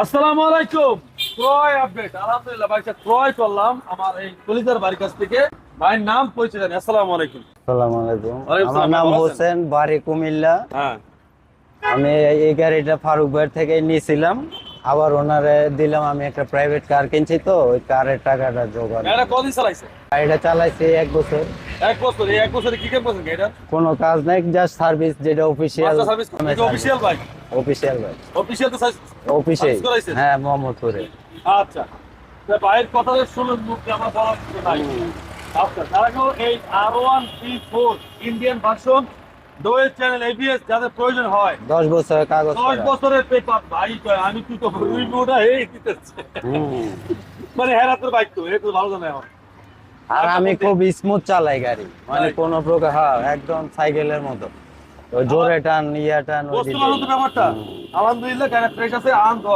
আসসালামু আলাইকুম। ক্রয় আপডেট, আলহামদুলিল্লাহ বাইকটা ক্রয় করলাম আমার এই কলিজার বাড়ির কাছ থেকে। ভাইয়ের নাম পরিচয় জানি। আসসালামু আলাইকুম। আসসালামু আলাইকুম। ওয়ালাইকুম আমার সালাম, ভাই নাম ভালো আছেন? হোসেন, বাড়ি কুমিল্লা। হ্যাঁ। আমি এই গাড়িটা ফারুক ভাইয়ের থেকে নিয়েছিলাম, আবার ওনারে দিলাম। আমি একটা প্রাইভেট কার কিনছি, তো ওই কারের টাকাটা জোগাড়। এটা কদিন চালাইছে? গাড়িটা চালাইছি 1 বছর। 1 বছর। এই 1 বছরে কি কেমন করছেন এটা? কোনো কাজ নাই, জাস্ট সার্ভিস, যেটা অফিসিয়াল। মাস্টার সার্ভিস এটা অফিশিয়াল বাইক? অফিসিয়াল ভাই, অফিশিয়াল তো অফিসে। সার্ভিস করাইছেন? হ্যাঁ, মোহাম্মদপুরে। আচ্ছা। তো ভাইয়ের কথা যে শুনুন, মুখে আমার বলার কিছু নাই। আচ্ছা, তারা কেউ এই R1P4 Indian version dual channel ABS যাদের প্রয়োজন হয়, 10 বছরের কাগজ 10 করা। বছরের পেপার ভাই কয়, আমি তুই তো রিভিউটা এই দিতেছে। হুম। মানে হেরাতের বাইক তো এটা তো ভালো জানে এখন। আর আমি খুব স্মুথ চালাই গাড়ি, মানে তাই? কোনো প্রকার, হ্যাঁ, একদম সাইকেলের মতো। ওই জোরে টান, ইয়া টান, ওই বস্তু দিকে। বানানোর ব্যাপারটা হুম। আলহামদুলিল্লাহ গাড়ি ফ্রেশ আছে, আন তো